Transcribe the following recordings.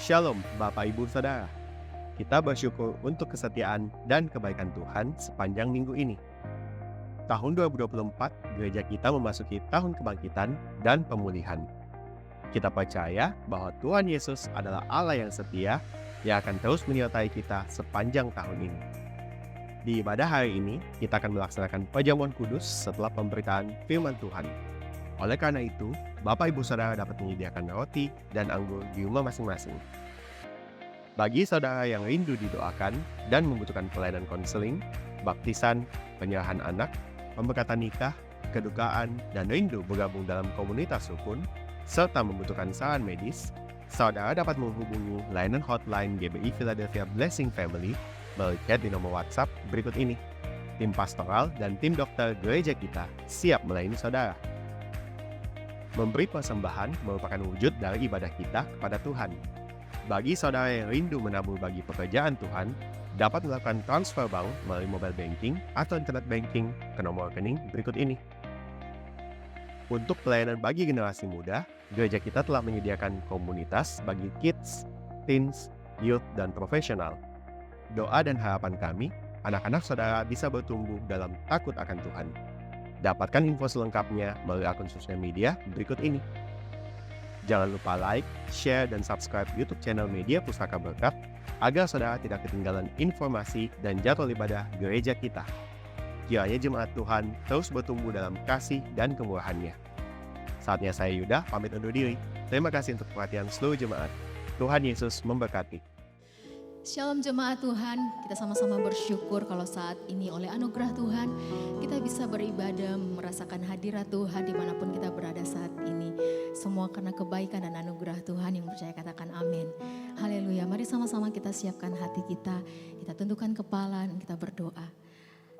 Shalom Bapak Ibu Saudara. Kita bersyukur untuk kesetiaan dan kebaikan Tuhan sepanjang minggu ini. Tahun 2024, gereja kita memasuki tahun kebangkitan dan pemulihan. Kita percaya bahwa Tuhan Yesus adalah Allah yang setia yang akan terus menyertai kita sepanjang tahun ini. Di ibadah hari ini, kita akan melaksanakan perjamuan kudus setelah pemberitaan firman Tuhan. Oleh karena itu, Bapak Ibu Saudara dapat menyediakan roti dan anggur di rumah masing-masing. Bagi saudara yang rindu didoakan dan membutuhkan pelayanan konseling, baptisan, penyerahan anak, pemberkatan nikah, kedukaan, dan rindu bergabung dalam komunitas rukun, serta membutuhkan saran medis, saudara dapat menghubungi layanan hotline GBI Philadelphia Blessing Family melalui chat di nomor WhatsApp berikut ini. Tim pastoral dan tim dokter gereja kita siap melayani saudara. Memberi persembahan merupakan wujud dari ibadah kita kepada Tuhan. Bagi saudara yang rindu menabur bagi pekerjaan Tuhan, dapat melakukan transfer bank melalui mobile banking atau internet banking ke nomor rekening berikut ini. Untuk pelayanan bagi generasi muda, gereja kita telah menyediakan komunitas bagi kids, teens, youth, dan profesional. Doa dan harapan kami, anak-anak saudara bisa bertumbuh dalam takut akan Tuhan. Dapatkan info selengkapnya melalui akun sosial media berikut ini. Jangan lupa like, share, dan subscribe YouTube channel Media Pustaka Berkat agar saudara tidak ketinggalan informasi dan jadwal ibadah gereja kita. Kiranya jemaat Tuhan terus bertumbuh dalam kasih dan kemurahan-Nya. Saatnya saya Yuda pamit undur diri. Terima kasih untuk perhatian seluruh jemaat. Tuhan Yesus memberkati. Shalom jemaat Tuhan, kita sama-sama bersyukur kalau saat ini oleh anugerah Tuhan kita bisa beribadah merasakan hadirat Tuhan dimanapun kita berada saat ini. Semua karena kebaikan dan anugerah Tuhan, yang percaya katakan amin. Haleluya, mari sama-sama kita siapkan hati kita tundukkan kepala dan kita berdoa.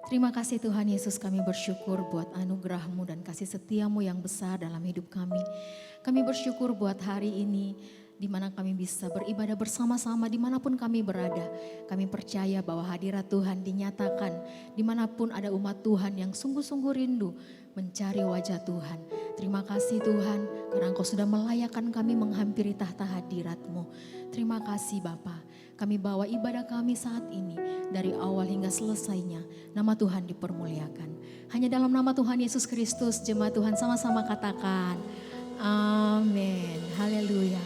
Terima kasih Tuhan Yesus, kami bersyukur buat anugerah-Mu dan kasih setia-Mu yang besar dalam hidup kami. Kami bersyukur buat hari ini, di mana kami bisa beribadah bersama-sama dimanapun kami berada. Kami percaya bahwa hadirat Tuhan dinyatakan dimanapun ada umat Tuhan yang sungguh-sungguh rindu mencari wajah Tuhan. Terima kasih Tuhan karena Engkau sudah melayakkan kami menghampiri tahta hadirat-Mu. Terima kasih Bapa. Kami bawa ibadah kami saat ini dari awal hingga selesainya. Nama Tuhan dipermuliakan. Hanya dalam nama Tuhan Yesus Kristus, jemaat Tuhan sama-sama katakan amin. Haleluya.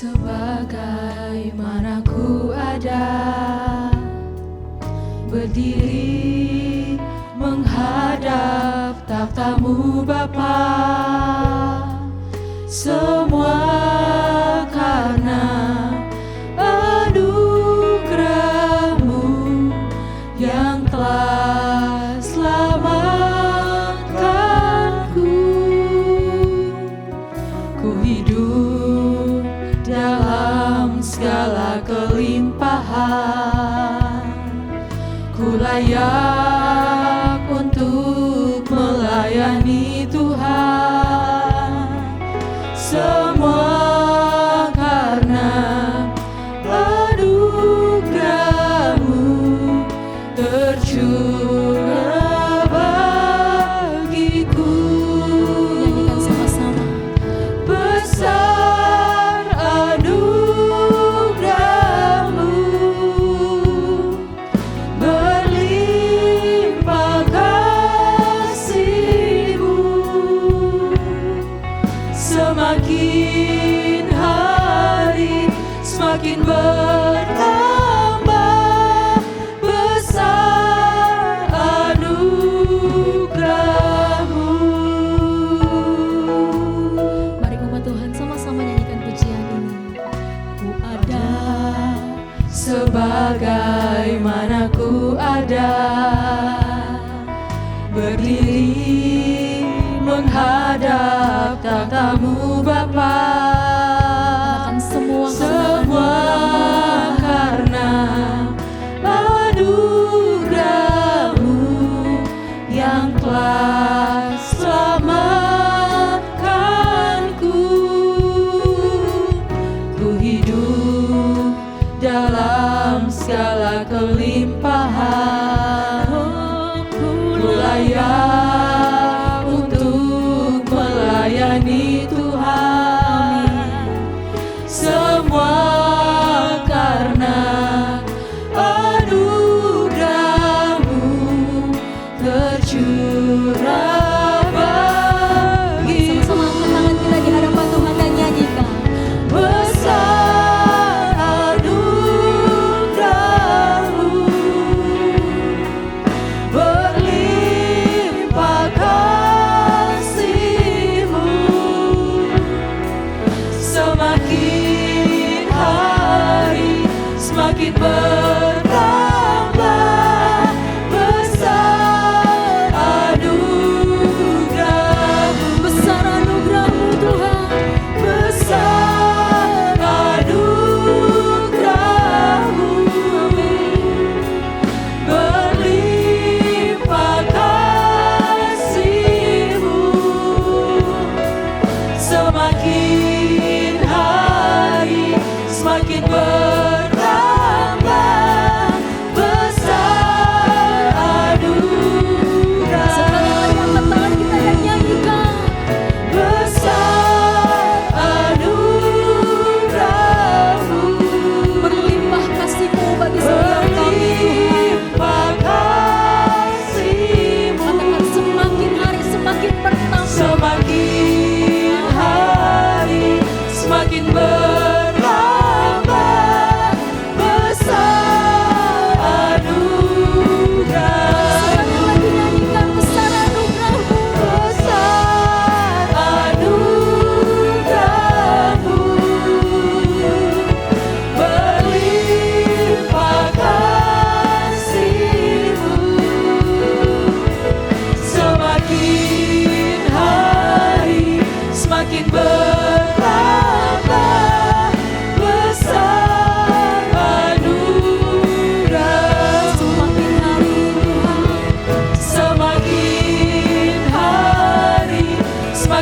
Sebagaimana ku ada, berdiri menghadap takhta-Mu Bapa, semua karena anugerah-Mu yang telah selamatkanku. Ku hidup dalam segala kelimpahan, ku layak untuk melayani Tuhan. Semua karena anugerah-Mu tercurah bagiku. Nyanyikan sama-sama. Besar anugerah-Mu, berlimpah kasih-Mu, semakin hari semakin bertambah. Besar anugerah-Mu. Mari umat Tuhan sama-sama nyanyikan pujian ini. Ku ada Sebagaimana ku ada, berdiri menghadap takhta-Mu Bapa, akan semua karena anugerah-Mu yang telah selamatkanku.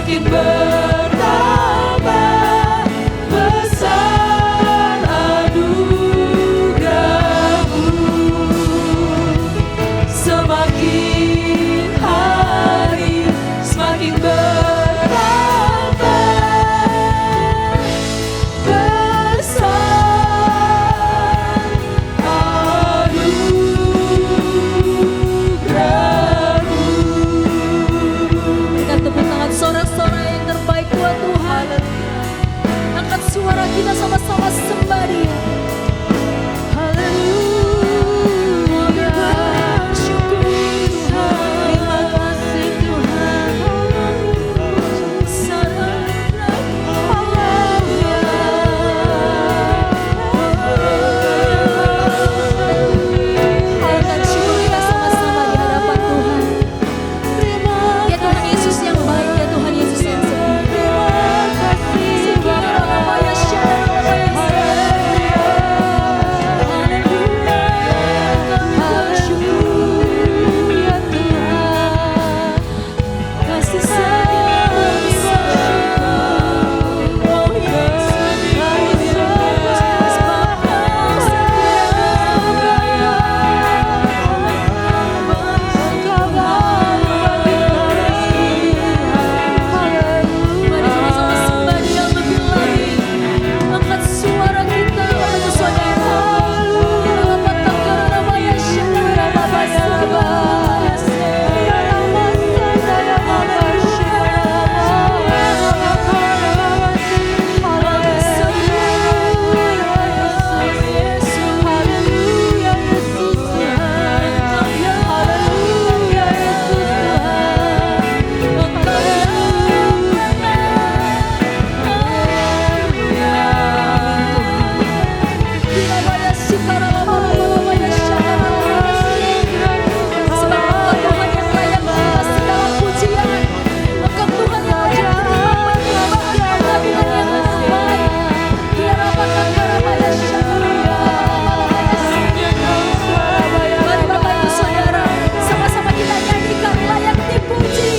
semakin bertambah besar anugerah-Mu. Semakin hari semakin bertambah besar anugerah-Mu. Berikan tepuk tangan sorak-sorai yang terbaik buat Tuhan. Angkat suara kita sama-sama sembah Dia. Haleluya, bersyukur Tuhan. Terima kasih Tuhan. Angkat syukur kita sama-sama di hadapan Tuhan. Ya Tuhan Yesus yang baik, ya Tuhan Yesus yang setia. Mari sama-sama sembah Dia lebih lagi. Angkat suara kita kepada Saudara. Mari Bapak Ibu Saudara, sama-sama kita nyanyikan layak dipuji.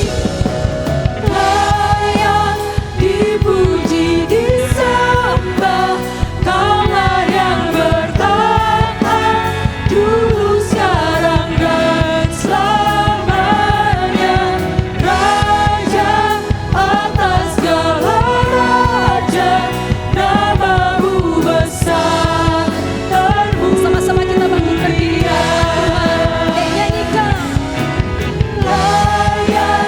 Layak dipuji, disembah, Kaulah yang bertahan dulu, sekarang, dan selamanya. Raja atas segala raja, nama-Mu besar, terpuji. Sama-sama kita bangkit berdiri ya Tuhan. Nyanyikan. Layak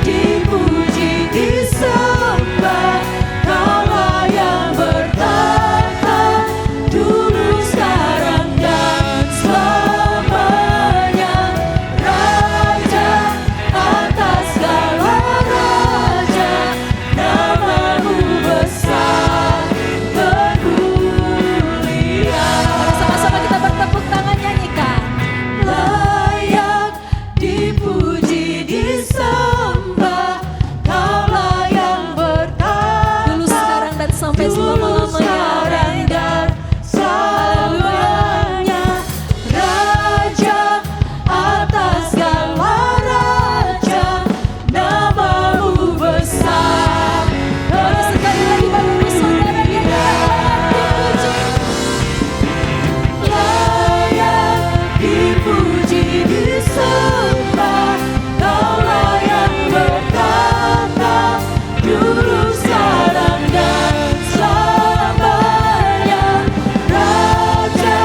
dipuji, disembah, Kaulah yang bertahan dulu, sekarang, dan selamanya. Raja atas segala raja, nama-Mu besar, bermulia. Sama-sama kita bertepuk tangan nyanyikan. Layak dipuji, disembah, Kaulah yang bertahan Dulu sekarang dan sampai selama-lamanya. sekarang, dan selamanya. Raja atas segala raja, nama-Mu besar, Mari sekali lagi Bapak Ibu Saudara nyanyikan layak dipuji. layak dipuji, disembah, Kaulah yang bertahan dulu, sekarang, dan selamanya. Raja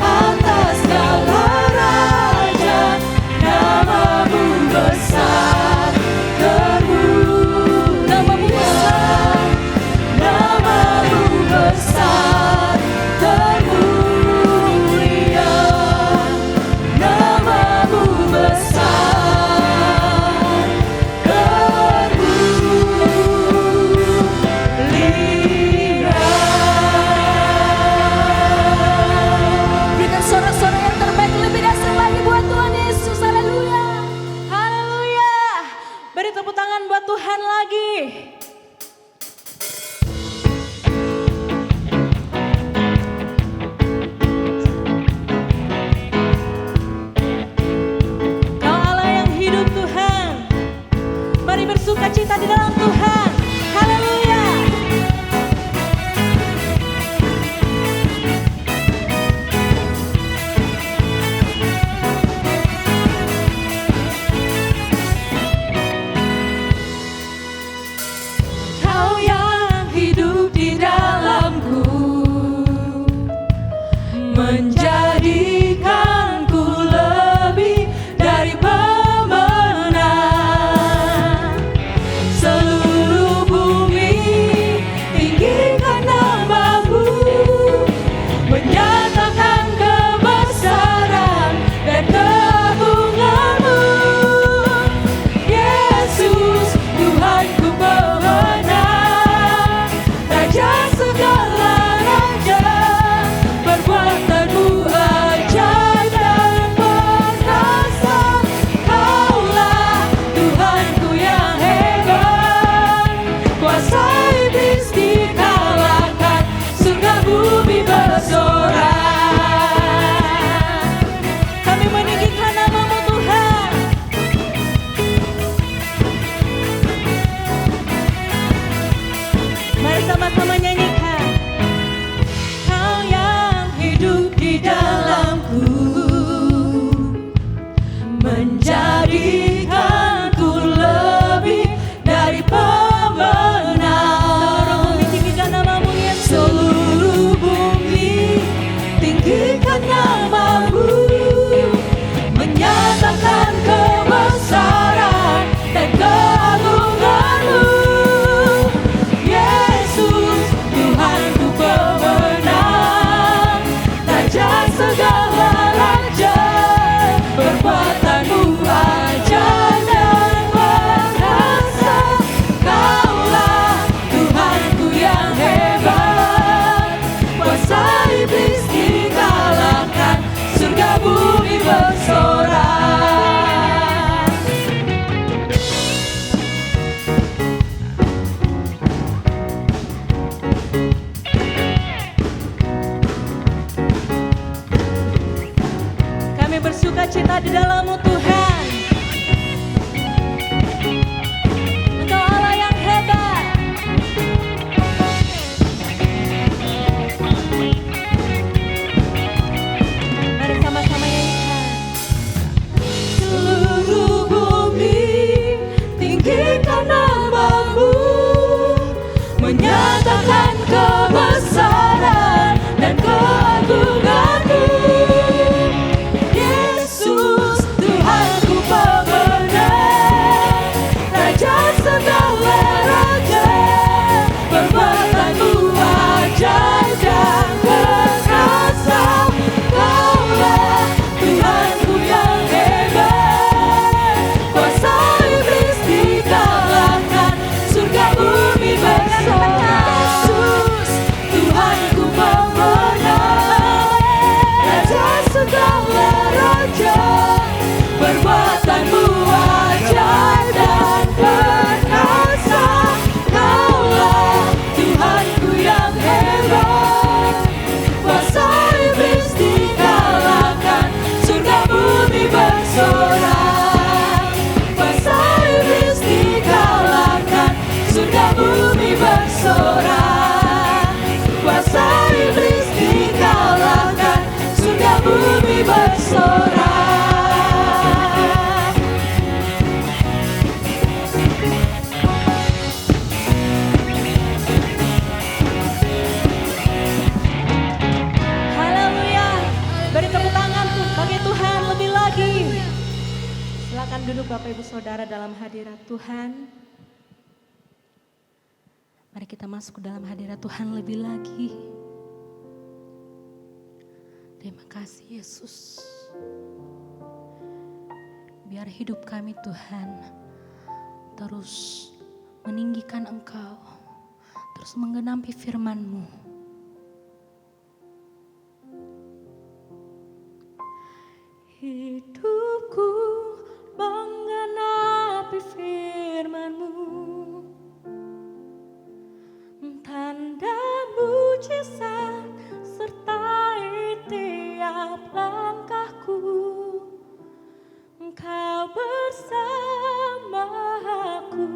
atas segala raja, nama-Mu besar, termulia. Nama-Mu besar. Nama-Mu besar, termulia. Nama-Mu besar, termulia. Berikan sorak-sorai yang terbaik lebih dasar lagi buat Tuhan Yesus. Haleluya. Haleluya. Beri tepuk tangan buat Tuhan lagi. Kau Allah yang hidup Tuhan. Mari bersuka cita di dalam Tuhan. Haleluya. Kau yang hidup di dalamku, menjadikanku lebih dari pemenang. Seluruh bumi tinggikan namamu, menyatakan kebesaran dan keagunganmu. Yesus, Tuhanku pemenang, Raja segala raja, perbuatanmu ajaib dan perkasa. Kaulah Tuhanku yang hebat, kuasa iblis dikalahkan, surga bumi bersorak. Kami meninggikan namamu Tuhan. Mari sama-sama nyanyikan. Kau yang hidup di dalamku, menjadikanku lebih dari pemenang. Seluruh bumi tinggikan namamu, menyatakan kebesaran dan keagunganmu. Yesus, Tuhanku pemenang, Raja segala raja, perbuatanmu ajaib dan perkasa. Kaulah Tuhanku yang hebat, kuasa iblis dikalahkan, surga bumi bersorak. Kami bersuka cita di dalam-Mu Tuhan. Engkau Allah yang hebat. Mari sama-sama nyanyikan. Seluruh bumi tinggikan namamu, menyatakan kebesaran dan keagunganmu. Yesus, Tuhanku pemenang, Raja segala raja, perbuatanmu ajaib dan perkasa. Kaulah Tuhanku yang hebat, kuasa iblis dikalahkan, surga bumi bersorak. Yesus, Tuhanku pemenang, Raja segala raja, perbuatanmu ajaib dan perkasa. Kaulah Tuhanku yang hebat, kuasa iblis dikalahkan, surga bumi bersorak. Kuasa iblis dikalahkan, surga bumi bersorak. Kuasa iblis dikalahkan, surga bumi bersorak. Haleluya. Beri tepuk tangan bagi Tuhan lebih lagi. Silakan duduk Bapak Ibu Saudara dalam hadirat Tuhan. Mari kita masuk ke dalam hadirat Tuhan lebih lagi. Terima kasih Yesus. Biar hidup kami Tuhan terus meninggikan Engkau, terus menggenapi firman-Mu. Hidupku menggenapi firman-Mu, tanda mujizat sertai tiap langkahku. Engkau bersama aku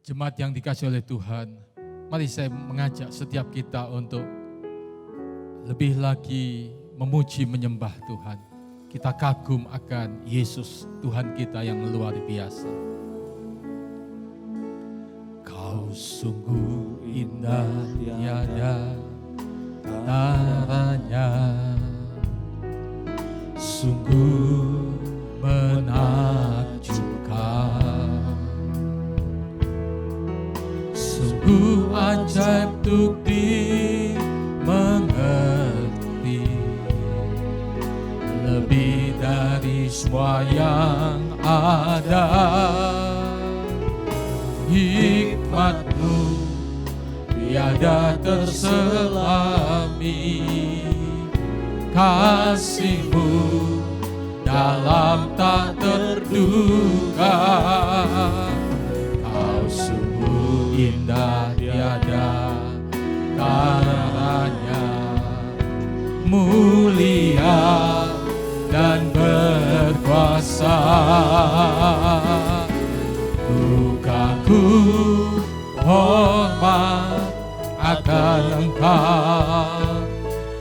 Jemaat yang dikasihi oleh Tuhan, mari saya mengajak setiap kita untuk lebih lagi memuji menyembah Tuhan. Kita kagum akan Yesus Tuhan kita yang luar biasa. Kau sungguh indah tiada taranya, sungguh menakjubkan, sungguh ajaib untuk dimengerti, lebih dari semua yang ada. Hikmat-Mu tiada terselami, kasih-Mu dalam tak terduga. Kau sungguh indah tiada taranya, mulia dan berkuasa. Ku kagum hormat akan Engkau,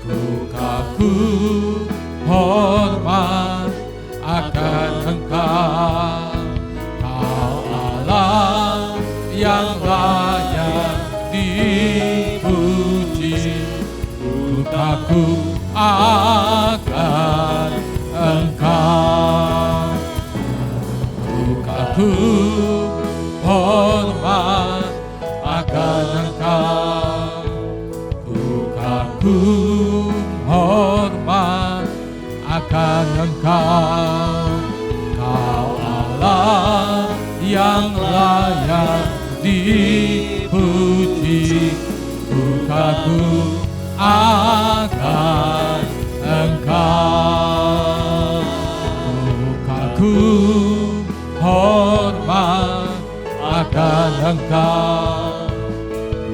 ku kagum hormat akan Engkau. Kau Allah yang layak dipuji, ku kagum akan Engkau. Ku kagum hormat akan Engkau, ku kagum hormat akan Engkau. Kau Allah yang layak dipuji, ku kagum akan Engkau. Ku kagum hormat akan Engkau,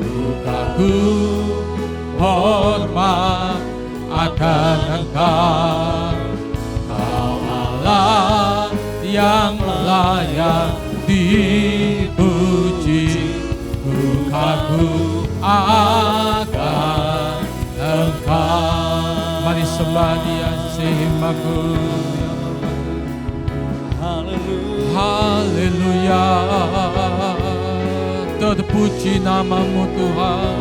ku kagum hormat akan Engkau. Kau Allah yang layak dipuji, ku kagum akan Engkau. Mari sembah Dia, simaku. Haleluya, terpuji nama-Mu Tuhan.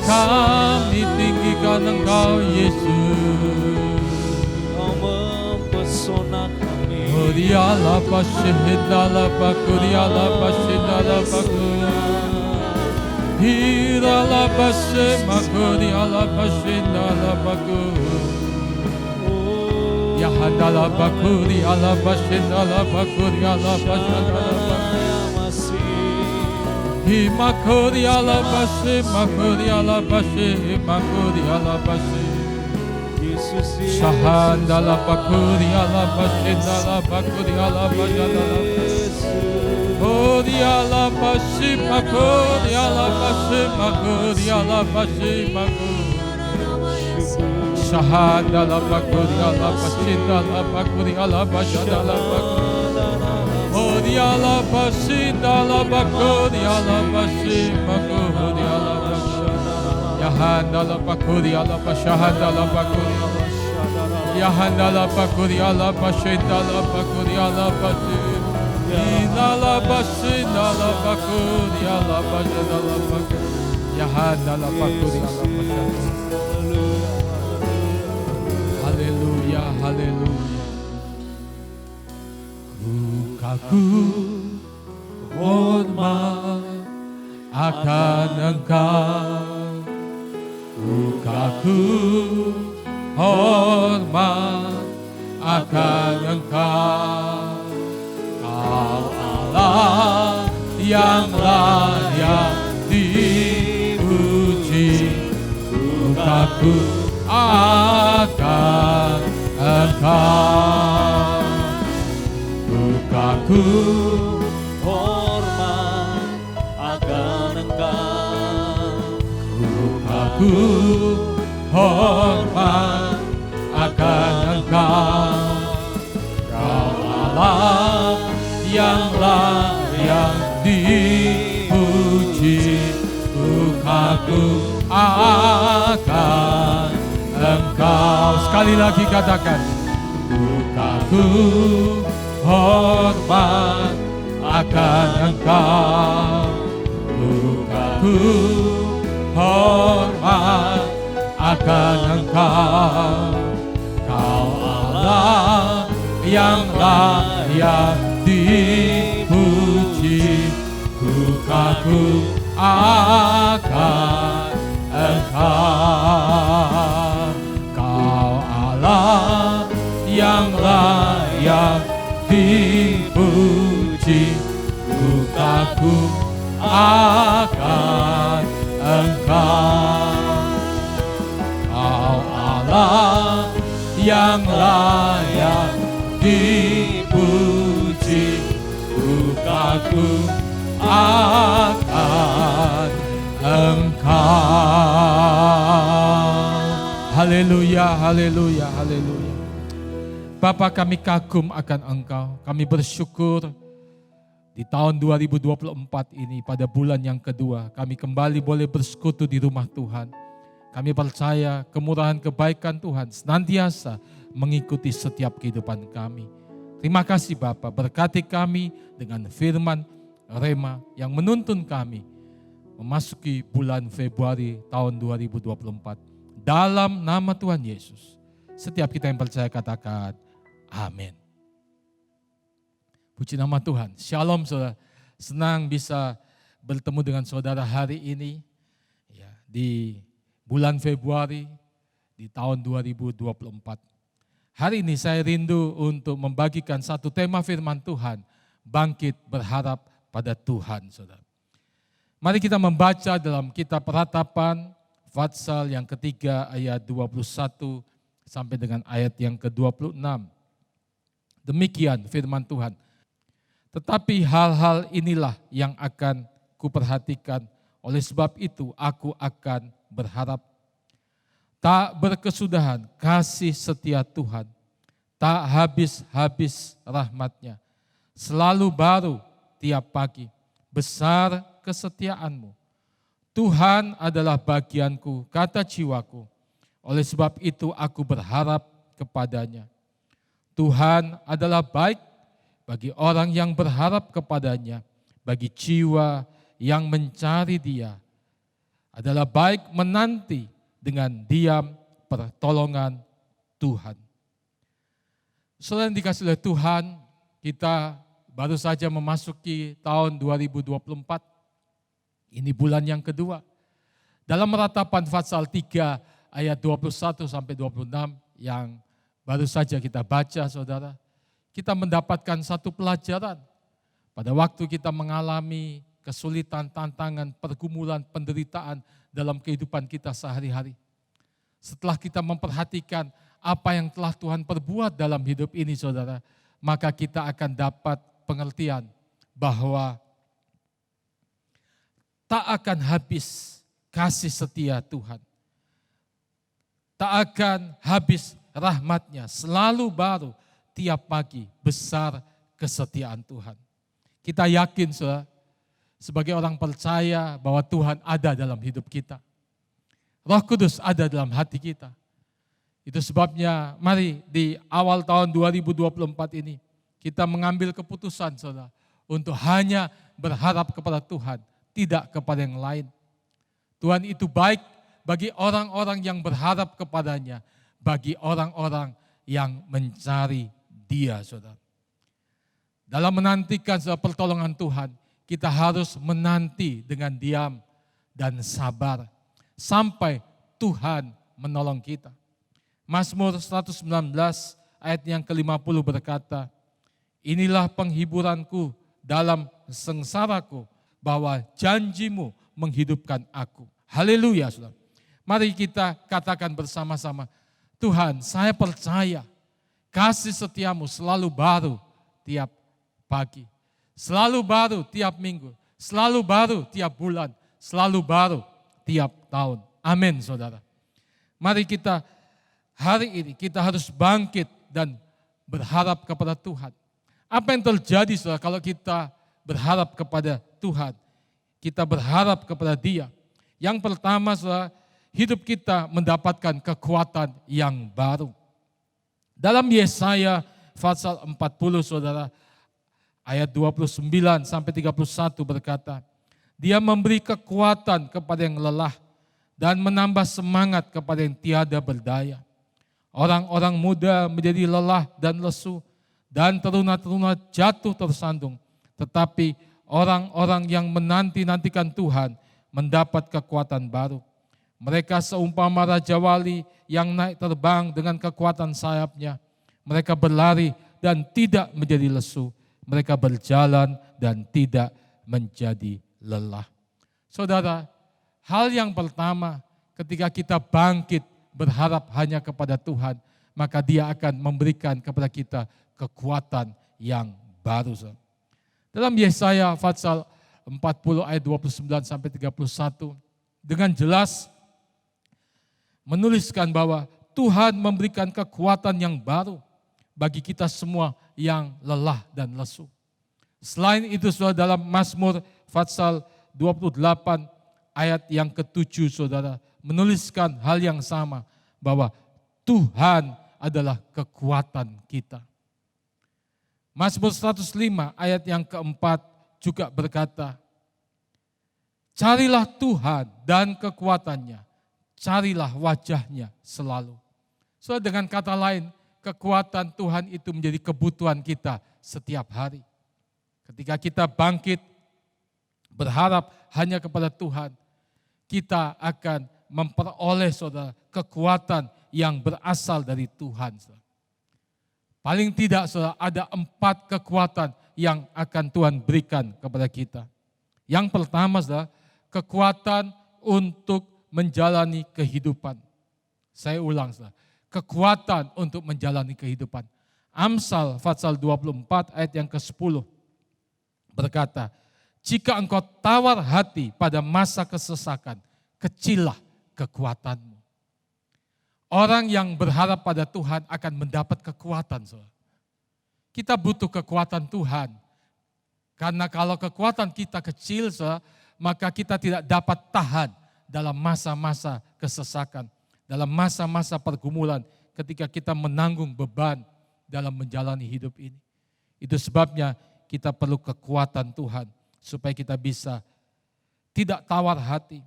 Kami tinggikan Engkau Yesus. Kau mempesona kami. Kuriala pasyidala pakuriala pasyidala pakur. Hirala pasymakuriala pasyidala pakur. Yahandala bakuri ala pasyidala pakuri ala pasyidala pakur. Himakuri ala pasy, makuri ala pasy, makuri ala pasy. Shahandala pakuri ala pasy, dala pakuri ala pasyadala. Kuri ala pasy, makuri ala pasy, makuri ala pasy, makuri. Shahandala pakuri ala pasy, dala pakuri ala pasyadala pakuri. Odiala pasindala bakodiala pasimagodiala pasha. Yahandala bakodiala pashahandala bakodiala. Yahandala bakodiala pasindala bakodiala pasim. Inala pasindala bakodiala pasindala bakodiala. Yahandala bakodiala pasha. Haleluya, haleluya. Kagum hormat akan Engkau, ku kagum hormat akan Engkau. Kau Allah yang layak dipuji, ku kagum akan Engkau. Kagum hormat akan Engkau. Ku kagum hormat akan Engkau. Kau Allah yang layak dipuji. Ku kagum akan Engkau. Sekali lagi katakan, ku kagum hormat akan Engkau. Ku kagum hormat akan Engkau. Kau Allah yang layak dipuji. Ku kagum akan Engkau. Kau Allah yang layak dipuji. Ku kagum akan Engkau. Kau Allah yang layak dipuji. Ku kagum akan Engkau. Haleluya, haleluya, haleluya. Bapa, kami kagum akan Engkau. Kami bersyukur di tahun 2024 ini pada bulan yang kedua kami kembali boleh bersekutu di rumah Tuhan. Kami percaya kemurahan kebaikan Tuhan senantiasa mengikuti setiap kehidupan kami. Terima kasih Bapa, berkati kami dengan firman Rema yang menuntun kami memasuki bulan Februari tahun 2024. Dalam nama Tuhan Yesus, setiap kita yang percaya katakan amin. Puji nama Tuhan. Shalom saudara. Senang bisa bertemu dengan saudara hari ini ya, di bulan Februari di tahun 2024. Hari ini saya rindu untuk membagikan satu tema firman Tuhan, bangkit berharap pada Tuhan, saudara. Mari kita membaca dalam kitab Ratapan, Fatsal yang ketiga ayat 21 sampai dengan ayat yang ke-26. Demikian firman Tuhan. Tetapi hal-hal inilah yang akan kuperhatikan, oleh sebab itu aku akan berharap. Tak berkesudahan kasih setia Tuhan, tak habis-habis rahmat-Nya. Selalu baru tiap pagi, besar kesetiaan-Mu. Tuhan adalah bagianku, kata jiwaku. Oleh sebab itu aku berharap kepada-Nya. Tuhan adalah baik bagi orang yang berharap kepada-Nya, bagi jiwa yang mencari Dia. Adalah baik menanti dengan diam pertolongan Tuhan. Saudara yang dikasihi oleh Tuhan, kita baru saja memasuki tahun 2024. Ini bulan yang kedua. Dalam Ratapan Fatsal 3 ayat 21 sampai 26 yang baru saja kita baca saudara, kita mendapatkan satu pelajaran. Pada waktu kita mengalami kesulitan, tantangan, pergumulan, penderitaan dalam kehidupan kita sehari-hari. Setelah kita memperhatikan apa yang telah Tuhan perbuat dalam hidup ini saudara, maka kita akan dapat pengertian bahwa tak akan habis kasih setia Tuhan. Tak akan habis rahmat-Nya, selalu baru tiap pagi, besar kesetiaan Tuhan. Kita yakin saudara, sebagai orang percaya bahwa Tuhan ada dalam hidup kita. Roh Kudus ada dalam hati kita. Itu sebabnya mari di awal tahun 2024 ini kita mengambil keputusan saudara untuk hanya berharap kepada Tuhan, tidak kepada yang lain. Tuhan itu baik bagi orang-orang yang berharap kepada-Nya, bagi orang-orang yang mencari Dia, saudara. Dalam menantikan pertolongan Tuhan, kita harus menanti dengan diam dan sabar sampai Tuhan menolong kita. Mazmur 119 ayat yang ke-50 berkata, inilah penghiburanku dalam sengsaraku, bahwa janji-Mu menghidupkan aku. Haleluya, saudara. Mari kita katakan bersama-sama, Tuhan, saya percaya kasih setia-Mu selalu baru tiap pagi, selalu baru tiap minggu, selalu baru tiap bulan, selalu baru tiap tahun. Amin, saudara. Mari kita hari ini kita harus bangkit dan berharap kepada Tuhan. Apa yang terjadi saudara kalau kita berharap kepada Tuhan? Kita berharap kepada Dia. Yang pertama saudara, hidup kita mendapatkan kekuatan yang baru. Dalam Yesaya pasal 40 saudara, ayat 29 sampai 31 berkata, Dia memberi kekuatan kepada yang lelah dan menambah semangat kepada yang tiada berdaya. Orang-orang muda menjadi lelah dan lesu, dan teruna-teruna jatuh tersandung. Tetapi orang-orang yang menanti-nantikan Tuhan mendapat kekuatan baru. Mereka seumpama Raja Wali yang naik terbang dengan kekuatan sayapnya. Mereka berlari dan tidak menjadi lesu. Mereka berjalan dan tidak menjadi lelah. Saudara, hal yang pertama ketika kita bangkit berharap hanya kepada Tuhan, maka Dia akan memberikan kepada kita kekuatan yang baru. Dalam Yesaya pasal 40 ayat 29 sampai 31 dengan jelas menuliskan bahwa Tuhan memberikan kekuatan yang baru bagi kita semua yang lelah dan lesu. Selain itu saudara, dalam Mazmur pasal 28 ayat yang ke-7 saudara menuliskan hal yang sama, bahwa Tuhan adalah kekuatan kita. Mazmur 105 ayat yang ke-4 juga berkata, carilah Tuhan dan kekuatannya, carilah wajahnya selalu. So, dengan kata lain, kekuatan Tuhan itu menjadi kebutuhan kita setiap hari. Ketika kita bangkit, berharap hanya kepada Tuhan, kita akan memperoleh saudara kekuatan yang berasal dari Tuhan. Saudara. Paling tidak saudara, ada 4 kekuatan yang akan Tuhan berikan kepada kita. Yang pertama saudara, kekuatan untuk menjalani kehidupan. Saya ulang saudara, kekuatan untuk menjalani kehidupan. Amsal pasal 24 ayat yang ke-10 berkata, jika engkau tawar hati pada masa kesesakan, kecillah kekuatanmu. Orang yang berharap pada Tuhan akan mendapat kekuatan. Saudara. Kita butuh kekuatan Tuhan. Karena kalau kekuatan kita kecil, saudara, maka kita tidak dapat tahan dalam masa-masa kesesakan. Dalam masa-masa pergumulan ketika kita menanggung beban dalam menjalani hidup ini. Itu sebabnya kita perlu kekuatan Tuhan supaya kita bisa tidak tawar hati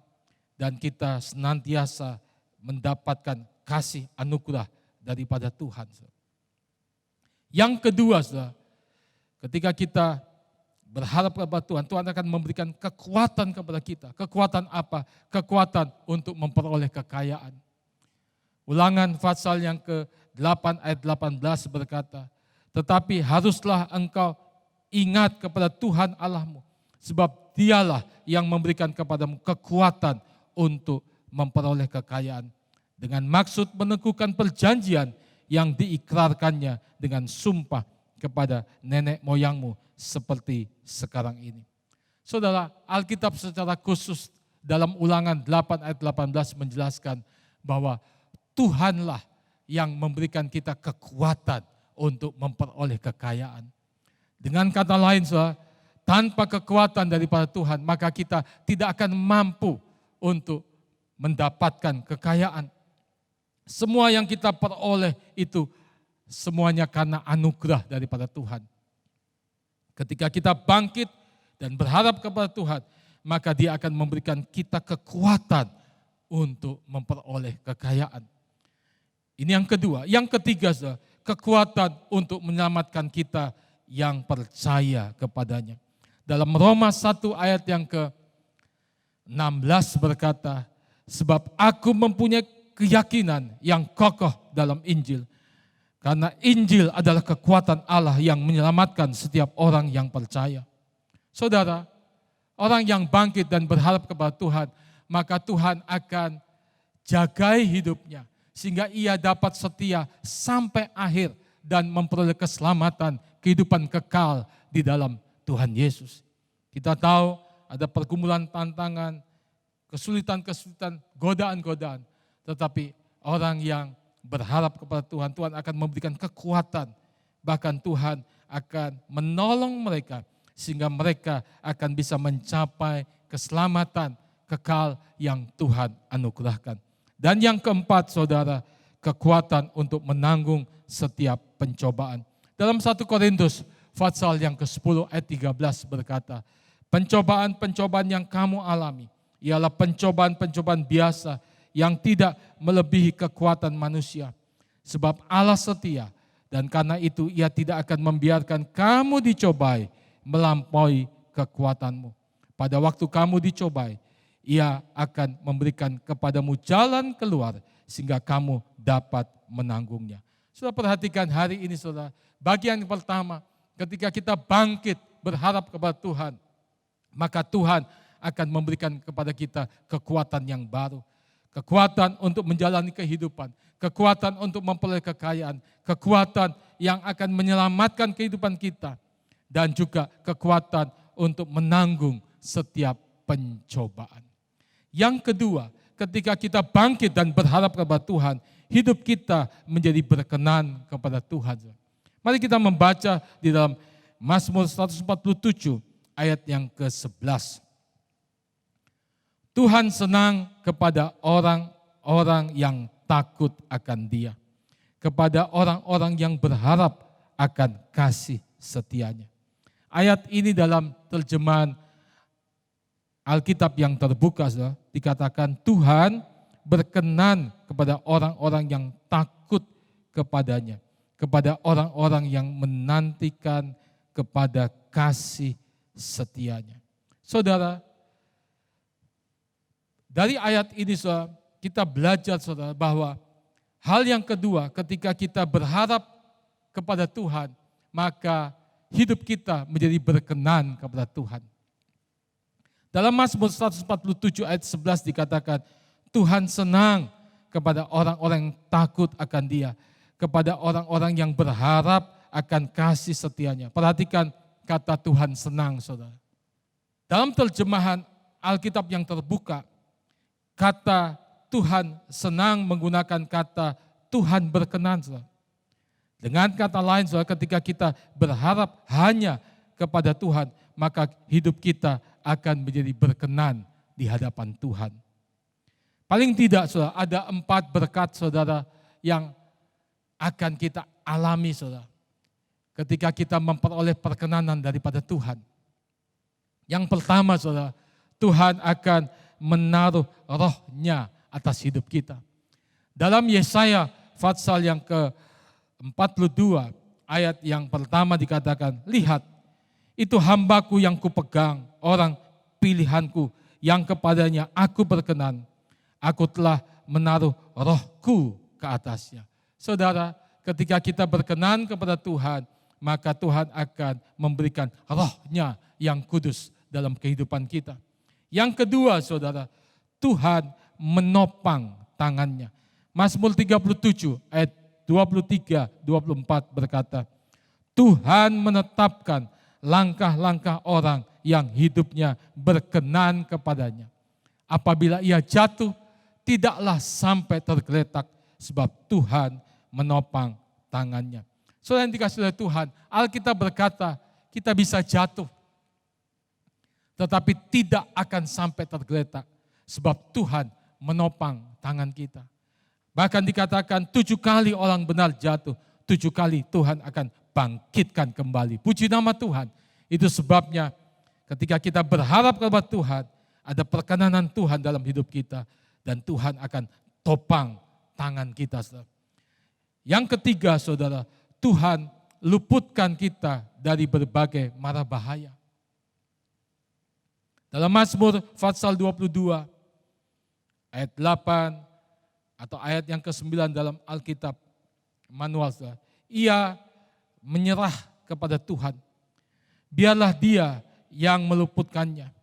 dan kita senantiasa mendapatkan kasih anugerah daripada Tuhan. Yang kedua, saudara, ketika kita berharap kepada Tuhan, Tuhan akan memberikan kekuatan kepada kita. Kekuatan apa? Kekuatan untuk memperoleh kekayaan. Ulangan pasal yang ke-8 ayat 18 berkata, tetapi haruslah engkau ingat kepada Tuhan Allahmu, sebab Dialah yang memberikan kepadamu kekuatan untuk memperoleh kekayaan. Dengan maksud meneguhkan perjanjian yang diikrarkannya dengan sumpah kepada nenek moyangmu seperti sekarang ini. Saudara, Alkitab secara khusus dalam Ulangan 8 ayat 18 menjelaskan bahwa Tuhanlah yang memberikan kita kekuatan untuk memperoleh kekayaan. Dengan kata lain, saudara, tanpa kekuatan daripada Tuhan, maka kita tidak akan mampu untuk mendapatkan kekayaan. Semua yang kita peroleh itu semuanya karena anugerah daripada Tuhan. Ketika kita bangkit dan berharap kepada Tuhan, maka Dia akan memberikan kita kekuatan untuk memperoleh kekayaan. Ini yang kedua. Yang ketiga, kekuatan untuk menyelamatkan kita yang percaya kepadanya. Dalam Roma 1 ayat yang ke-16 berkata, sebab aku mempunyai keyakinan yang kokoh dalam Injil. Karena Injil adalah kekuatan Allah yang menyelamatkan setiap orang yang percaya. Saudara, orang yang bangkit dan berharap kepada Tuhan, maka Tuhan akan jagai hidupnya. Sehingga ia dapat setia sampai akhir dan memperoleh keselamatan, kehidupan kekal di dalam Tuhan Yesus. Kita tahu ada pergumulan, tantangan, kesulitan-kesulitan, godaan-godaan. Tetapi orang yang berharap kepada Tuhan, Tuhan akan memberikan kekuatan. Bahkan Tuhan akan menolong mereka sehingga mereka akan bisa mencapai keselamatan kekal yang Tuhan anugerahkan. Dan yang keempat, saudara, kekuatan untuk menanggung setiap pencobaan. Dalam 1 Korintus pasal yang ke-10 ayat 13 berkata, pencobaan-pencobaan yang kamu alami ialah pencobaan-pencobaan biasa yang tidak melebihi kekuatan manusia. Sebab Allah setia dan karena itu Ia tidak akan membiarkan kamu dicobai melampaui kekuatanmu. Pada waktu kamu dicobai, Ia akan memberikan kepadamu jalan keluar sehingga kamu dapat menanggungnya. Saudara perhatikan hari ini saudara, bagian yang pertama ketika kita bangkit berharap kepada Tuhan, maka Tuhan akan memberikan kepada kita kekuatan yang baru. Kekuatan untuk menjalani kehidupan, kekuatan untuk memperoleh kekayaan, kekuatan yang akan menyelamatkan kehidupan kita, dan juga kekuatan untuk menanggung setiap pencobaan. Yang kedua, ketika kita bangkit dan berharap kepada Tuhan, hidup kita menjadi berkenan kepada Tuhan. Mari kita membaca di dalam Mazmur 147 ayat yang ke-11. Tuhan senang kepada orang-orang yang takut akan Dia, kepada orang-orang yang berharap akan kasih setianya. Ayat ini dalam terjemahan Alkitab yang terbuka dikatakan Tuhan berkenan kepada orang-orang yang takut kepadanya, kepada orang-orang yang menantikan kepada kasih setianya. Saudara, dari ayat ini saudara, kita belajar saudara bahwa hal yang kedua ketika kita berharap kepada Tuhan, maka hidup kita menjadi berkenan kepada Tuhan. Dalam Mazmur 147 ayat 11 dikatakan, Tuhan senang kepada orang-orang yang takut akan Dia, kepada orang-orang yang berharap akan kasih setianya. Perhatikan kata Tuhan senang saudara. Dalam terjemahan Alkitab yang terbuka, kata Tuhan senang menggunakan kata Tuhan berkenan. Saudara. Dengan kata lain, saudara, ketika kita berharap hanya kepada Tuhan, maka hidup kita akan menjadi berkenan di hadapan Tuhan. Paling tidak, saudara, ada 4 berkat, saudara, yang akan kita alami, saudara, ketika kita memperoleh perkenanan daripada Tuhan. Yang pertama, saudara, Tuhan akan menaruh rohnya atas hidup kita. Dalam Yesaya pasal yang ke-42 ayat yang pertama dikatakan, lihat itu hambaku yang kupegang, orang pilihanku yang kepadanya aku berkenan. Aku telah menaruh rohku ke atasnya. Saudara, ketika kita berkenan kepada Tuhan, maka Tuhan akan memberikan rohnya yang kudus dalam kehidupan kita. Yang kedua saudara, Tuhan menopang tangannya. Mazmur 37 ayat 23-24 berkata, Tuhan menetapkan langkah-langkah orang yang hidupnya berkenan kepadanya. Apabila ia jatuh, tidaklah sampai tergeletak sebab Tuhan menopang tangannya. Saudara yang dikasihi oleh Tuhan, Alkitab berkata kita bisa jatuh, tetapi tidak akan sampai tergeletak sebab Tuhan menopang tangan kita. Bahkan dikatakan 7 kali orang benar jatuh, 7 kali Tuhan akan bangkitkan kembali. Puji nama Tuhan. Itu sebabnya ketika kita berharap kepada Tuhan, ada perkenanan Tuhan dalam hidup kita dan Tuhan akan topang tangan kita. Saudara. Yang ketiga saudara, Tuhan luputkan kita dari berbagai mara bahaya. Dalam Mazmur pasal 22 ayat 8 atau ayat yang ke-9 dalam Alkitab manual, saudara, ia menyerah kepada Tuhan. Biarlah Dia yang meluputkannya.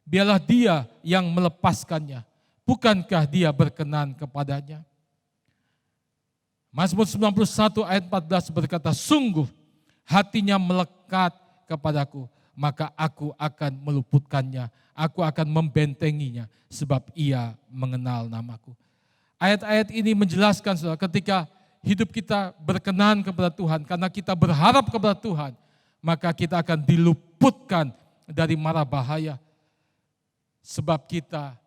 Biarlah Dia yang melepaskannya. Bukankah Dia berkenan kepadanya? Mazmur 91 ayat 14 berkata, sungguh hatinya melekat kepadaku, maka aku akan meluputkannya, aku akan membentenginya, sebab ia mengenal namaku. Ayat-ayat ini menjelaskan saudara, ketika hidup kita berkenan kepada Tuhan, karena kita berharap kepada Tuhan, maka kita akan diluputkan dari mara bahaya. Sebab kita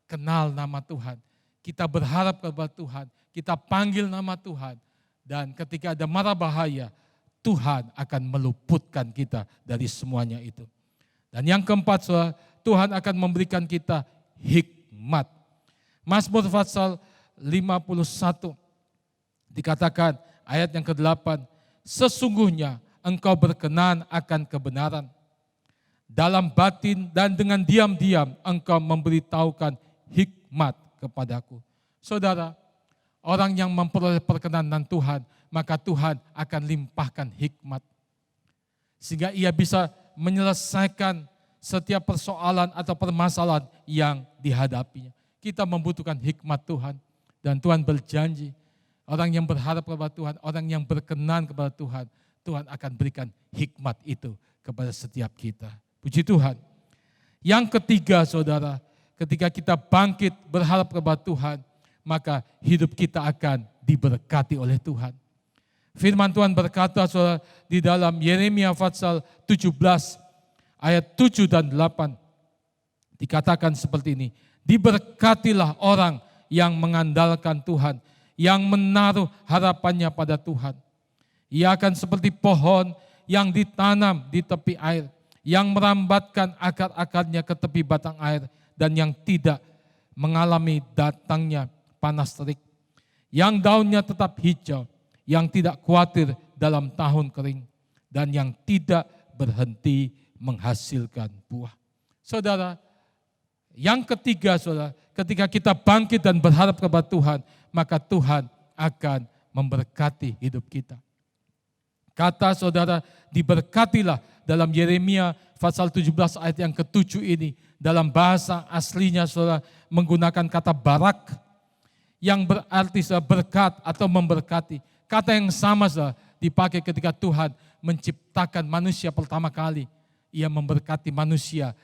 kenal nama Tuhan, kita berharap kepada Tuhan, kita panggil nama Tuhan. Dan ketika ada mara bahaya, Tuhan akan meluputkan kita dari semuanya itu. Dan yang keempat, saudara, Tuhan akan memberikan kita hikmat. Mazmur pasal 51 dikatakan ayat yang ke-8, sesungguhnya engkau berkenan akan kebenaran. Dalam batin dan dengan diam-diam engkau memberitahukan hikmat kepadaku. Saudara, orang yang memperoleh perkenanan Tuhan, maka Tuhan akan limpahkan hikmat. Sehingga ia bisa menyelesaikan setiap persoalan atau permasalahan yang dihadapinya. Kita membutuhkan hikmat Tuhan. Dan Tuhan berjanji, orang yang berharap kepada Tuhan, orang yang berkenan kepada Tuhan, Tuhan akan berikan hikmat itu kepada setiap kita. Puji Tuhan. Yang ketiga, saudara, ketika kita bangkit berharap kepada Tuhan, maka hidup kita akan diberkati oleh Tuhan. Firman Tuhan berkata, saudara, di dalam Yeremia pasal 17 ayat 7 dan 8 dikatakan seperti ini, diberkatilah orang yang mengandalkan Tuhan, yang menaruh harapannya pada Tuhan. Ia akan seperti pohon yang ditanam di tepi air, yang merambatkan akar-akarnya ke tepi batang air, dan yang tidak mengalami datangnya panas terik, yang daunnya tetap hijau, yang tidak khawatir dalam tahun kering, dan yang tidak berhenti menghasilkan buah. Saudara, yang ketiga, saudara, ketika kita bangkit dan berharap kepada Tuhan, maka Tuhan akan memberkati hidup kita. Kata saudara, diberkatilah dalam Yeremia pasal 17 ayat yang ke-7 ini, dalam bahasa aslinya saudara menggunakan kata barak, yang berarti saudara, berkat atau memberkati. Kata yang sama saudara dipakai ketika Tuhan menciptakan manusia pertama kali. Ia memberkati manusia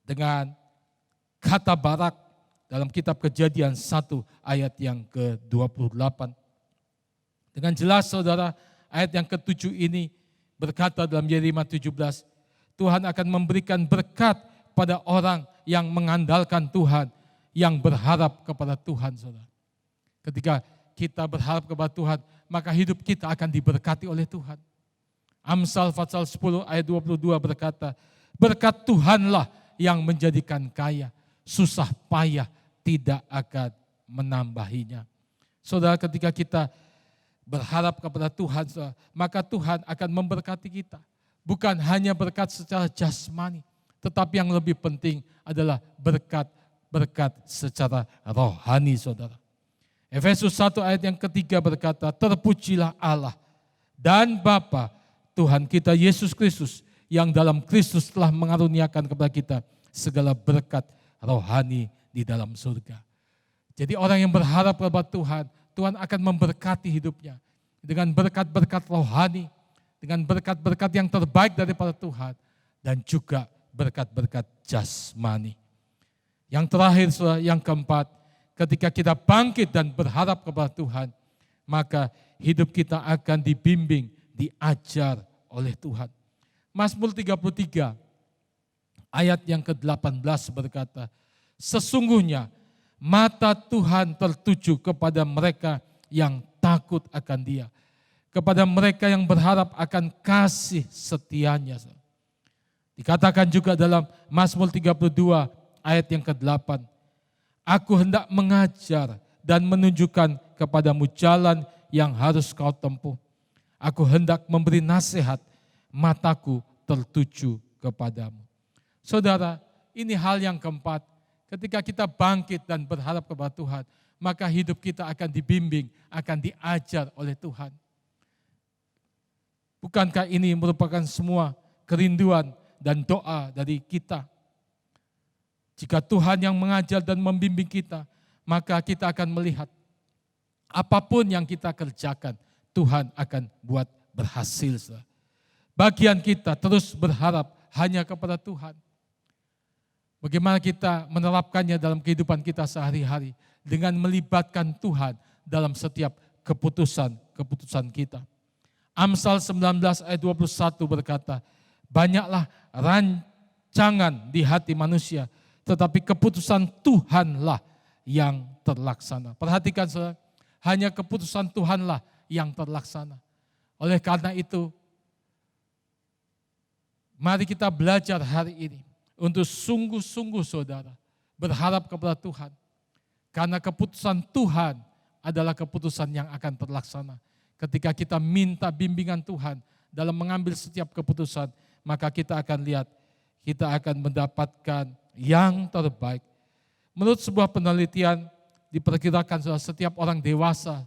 dengan kata barak dalam kitab Kejadian 1 ayat yang ke-28. Dengan jelas saudara, ayat yang ke-7 ini berkata dalam Yeremia 17, Tuhan akan memberikan berkat pada orang yang mengandalkan Tuhan, yang berharap kepada Tuhan, saudara. Ketika kita berharap kepada Tuhan, maka hidup kita akan diberkati oleh Tuhan. Amsal pasal 10 ayat 22 berkata, berkat Tuhanlah yang menjadikan kaya, susah payah tidak akan menambahinya. Saudara, ketika kita berharap kepada Tuhan, maka Tuhan akan memberkati kita. Bukan hanya berkat secara jasmani, tetapi yang lebih penting adalah berkat secara rohani, saudara. Efesus 1 ayat yang ketiga berkata, terpujilah Allah dan Bapa Tuhan kita Yesus Kristus, yang dalam Kristus telah mengaruniakan kepada kita segala berkat rohani di dalam surga. Jadi orang yang berharap kepada Tuhan, Tuhan akan memberkati hidupnya dengan berkat-berkat rohani, dengan berkat-berkat yang terbaik daripada Tuhan, dan juga berkat-berkat jasmani. Yang terakhir, yang keempat, ketika kita bangkit dan berharap kepada Tuhan, maka hidup kita akan dibimbing, diajar oleh Tuhan. Mazmur 33 ayat yang ke-18 berkata, sesungguhnya mata Tuhan tertuju kepada mereka yang takut akan Dia, kepada mereka yang berharap akan kasih setianya. Dikatakan juga dalam Mazmur 32 ayat yang ke-8, aku hendak mengajar dan menunjukkan kepadamu jalan yang harus kau tempuh. Aku hendak memberi nasihat, mataku tertuju kepadamu. Saudara, ini hal yang keempat. Ketika kita bangkit dan berharap kepada Tuhan, maka hidup kita akan dibimbing, akan diajar oleh Tuhan. Bukankah ini merupakan semua kerinduan dan doa dari kita? Jika Tuhan yang mengajar dan membimbing kita, maka kita akan melihat apapun yang kita kerjakan, Tuhan akan buat berhasil. Bagian kita terus berharap hanya kepada Tuhan. Bagaimana kita menerapkannya dalam kehidupan kita sehari-hari dengan melibatkan Tuhan dalam setiap keputusan kita. Amsal 19 ayat 21 berkata, banyaklah rancangan di hati manusia, tetapi keputusan Tuhanlah yang terlaksana. Perhatikan saudara, hanya keputusan Tuhanlah yang terlaksana. Oleh karena itu, mari kita belajar hari ini untuk sungguh-sungguh saudara berharap kepada Tuhan. Karena keputusan Tuhan adalah keputusan yang akan terlaksana. Ketika kita minta bimbingan Tuhan dalam mengambil setiap keputusan, maka kita akan lihat, kita akan mendapatkan yang terbaik. Menurut sebuah penelitian, diperkirakan setiap orang dewasa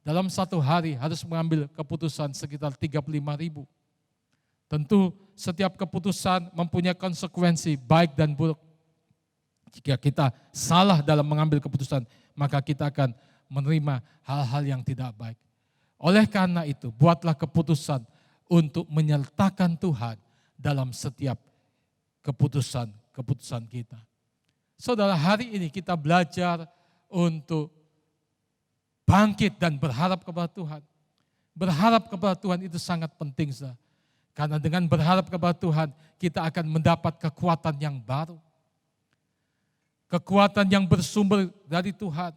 dalam satu hari harus mengambil keputusan sekitar 35.000. Tentu setiap keputusan mempunyai konsekuensi baik dan buruk. Jika kita salah dalam mengambil keputusan, maka kita akan menerima hal-hal yang tidak baik. Oleh karena itu, buatlah keputusan untuk menyertakan Tuhan dalam setiap keputusan kita. Saudara, hari ini kita belajar untuk bangkit dan berharap kepada Tuhan. Berharap kepada Tuhan itu sangat penting, saudara. Karena dengan berharap kepada Tuhan, kita akan mendapat kekuatan yang baru. Kekuatan yang bersumber dari Tuhan.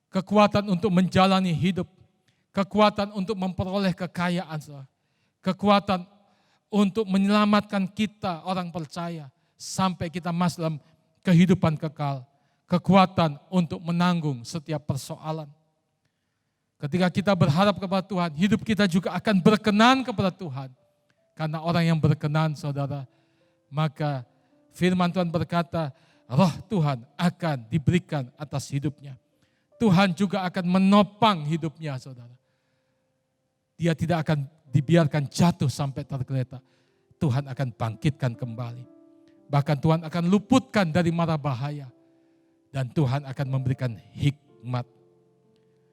Kekuatan untuk menjalani hidup. Kekuatan untuk memperoleh kekayaan. Kekuatan untuk menyelamatkan kita orang percaya. Sampai kita masuk dalam kehidupan kekal. Kekuatan untuk menanggung setiap persoalan. Ketika kita berharap kepada Tuhan, hidup kita juga akan berkenan kepada Tuhan. Karena orang yang berkenan, saudara, maka firman Tuhan berkata, roh Tuhan akan diberikan atas hidupnya. Tuhan juga akan menopang hidupnya, saudara. Dia tidak akan dibiarkan jatuh sampai tergeletak. Tuhan akan bangkitkan kembali. Bahkan Tuhan akan luputkan dari mara bahaya. Dan Tuhan akan memberikan hikmat.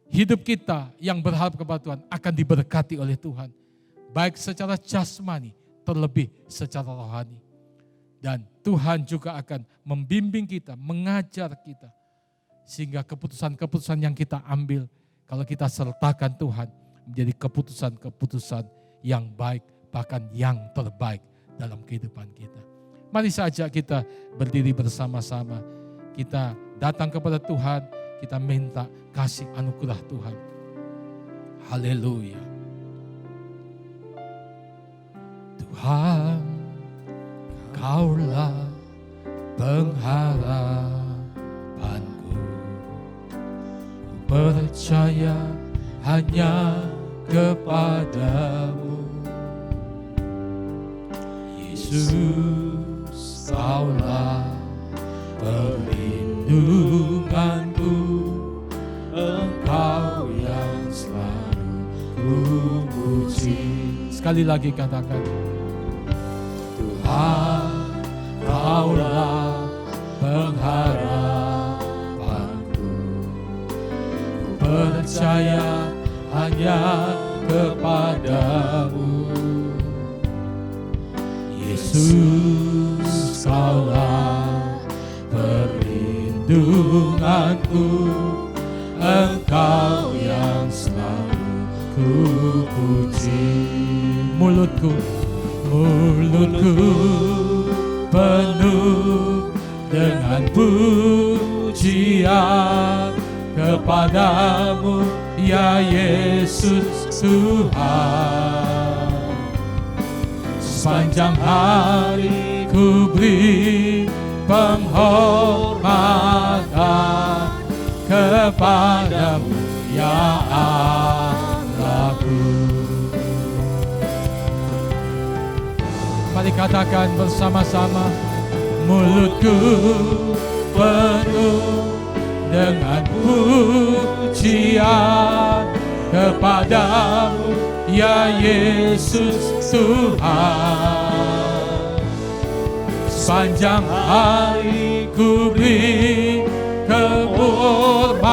Hidup kita yang berharap kepada Tuhan akan diberkati oleh Tuhan. Baik secara jasmani, terlebih secara rohani. Dan Tuhan juga akan membimbing kita, mengajar kita. Sehingga keputusan-keputusan yang kita ambil, kalau kita sertakan Tuhan, menjadi keputusan-keputusan yang baik, bahkan yang terbaik dalam kehidupan kita. Mari saja kita berdiri bersama-sama. Kita datang kepada Tuhan, kita minta kasih anugerah Tuhan. Haleluya. Tuhan, Kaulah pengharapanku. Ku percaya hanya kepadamu. Yesus, Kaulah perlindunganku. Engkau yang selalu ku puji. Sekali lagi katakan, Tuhan, Kaulah pengharapanku. Ku percaya hanya kepadamu. Yesus, Kaulah perlindunganku. Engkau yang selalu ku puji. Mulutku penuh dengan pujian kepadamu, ya Yesus Tuhan. Sepanjang hari ku beri penghormatan kepadamu, ya Allahku. Mari katakan bersama-sama, mulutku penuh dengan pujian kepadamu, ya Yesus Tuhan. Sepanjang hari ku beri kehormatan